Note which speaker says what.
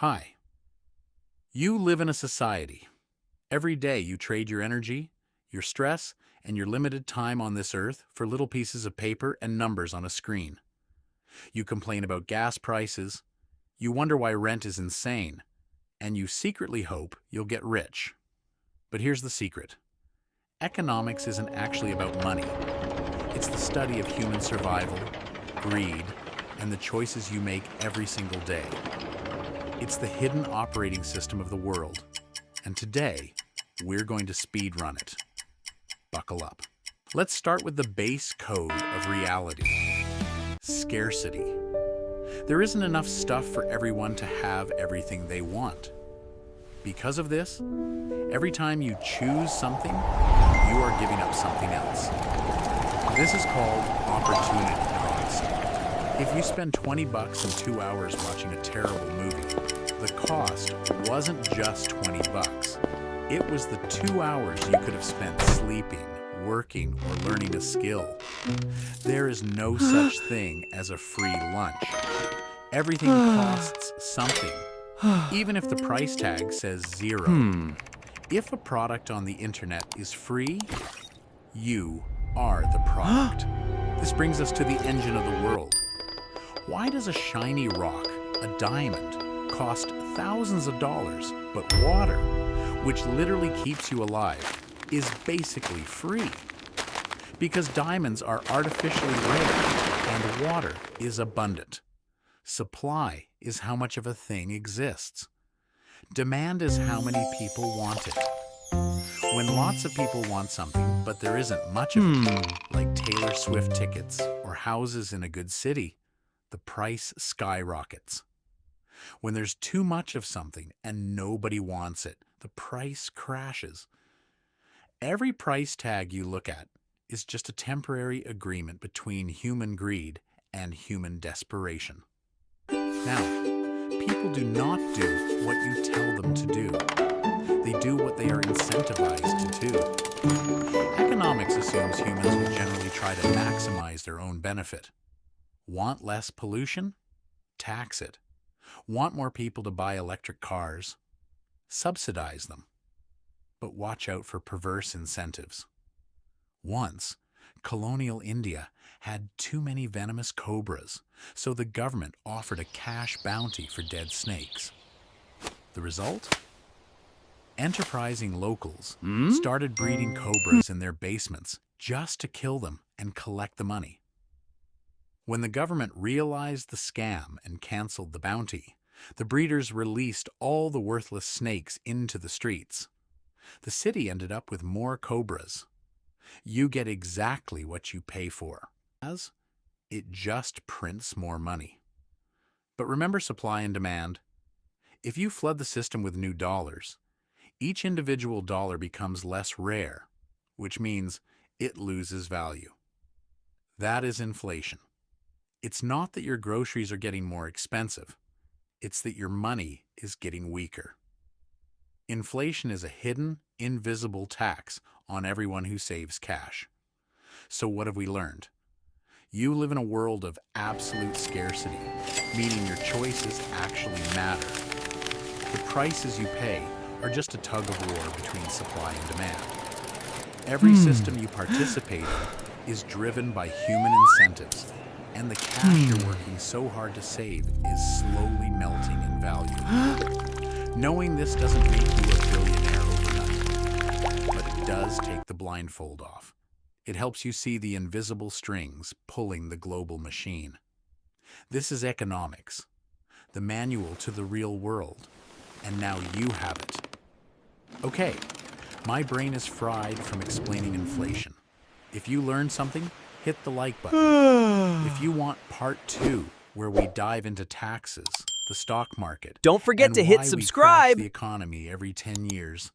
Speaker 1: Hi. You live in a society. Every day you trade your energy, your stress, and your limited time on this earth for little pieces of paper and numbers on a screen. You complain about gas prices, you wonder why rent is insane, and you secretly hope you'll get rich. But here's the secret. Economics isn't actually about money. It's the study of human survival, greed, and the choices you make every single day. It's the hidden operating system of the world, and today, we're going to speedrun it. Buckle up. Let's start with the base code of reality. Scarcity. There isn't enough stuff for everyone to have everything they want. Because of this, every time you choose something, you are giving up something else. This is called opportunity cost. If you spend 20 bucks and 2 hours watching a terrible movie, the cost wasn't just 20 bucks. It was the 2 hours you could have spent sleeping, working, or learning a skill. There is no such thing as a free lunch. Everything costs something, even if the price tag says zero. If a product on the internet is free, you are the product. This brings us to the engine of the world. Why does a shiny rock, a diamond, cost thousands of dollars, but water, which literally keeps you alive, is basically free? Because diamonds are artificially rare and water is abundant. Supply is how much of a thing exists. Demand is how many people want it. When lots of people want something, but there isn't much of it, like Taylor Swift tickets or houses in a good city, the price skyrockets. When there's too much of something and nobody wants it, the price crashes. Every price tag you look at is just a temporary agreement between human greed and human desperation. Now, people do not do what you tell them to do. They do what they are incentivized to do. Economics assumes humans will generally try to maximize their own benefit. Want less pollution? Tax it. Want more people to buy electric cars? Subsidize them. But watch out for perverse incentives. Once, colonial India had too many venomous cobras, so the government offered a cash bounty for dead snakes. The result? Enterprising locals started breeding cobras in their basements just to kill them and collect the money. When the government realized the scam and canceled the bounty, the breeders released all the worthless snakes into the streets. The city ended up with more cobras. You get exactly what you pay for, as it just prints more money. But remember supply and demand. If you flood the system with new dollars, each individual dollar becomes less rare, which means it loses value. That is inflation. It's not that your groceries are getting more expensive. It's that your money is getting weaker. Inflation is a hidden, invisible tax on everyone who saves cash. So what have we learned? You live in a world of absolute scarcity, meaning your choices actually matter. The prices you pay are just a tug of war between supply and demand. Every system you participate in is driven by human incentives, and the cash you're working so hard to save is slowly melting in value. Knowing this doesn't make you a billionaire overnight, but it does take the blindfold off. It helps you see the invisible strings pulling the global machine. This is economics, the manual to the real world, and now you have it. Okay, my brain is fried from explaining inflation. If you learned something, hit the like button. If you want part 2, where we dive into taxes, the stock market,
Speaker 2: Don't forget
Speaker 1: and
Speaker 2: to
Speaker 1: why
Speaker 2: hit
Speaker 1: we crash
Speaker 2: subscribe.
Speaker 1: the economy every 10 years,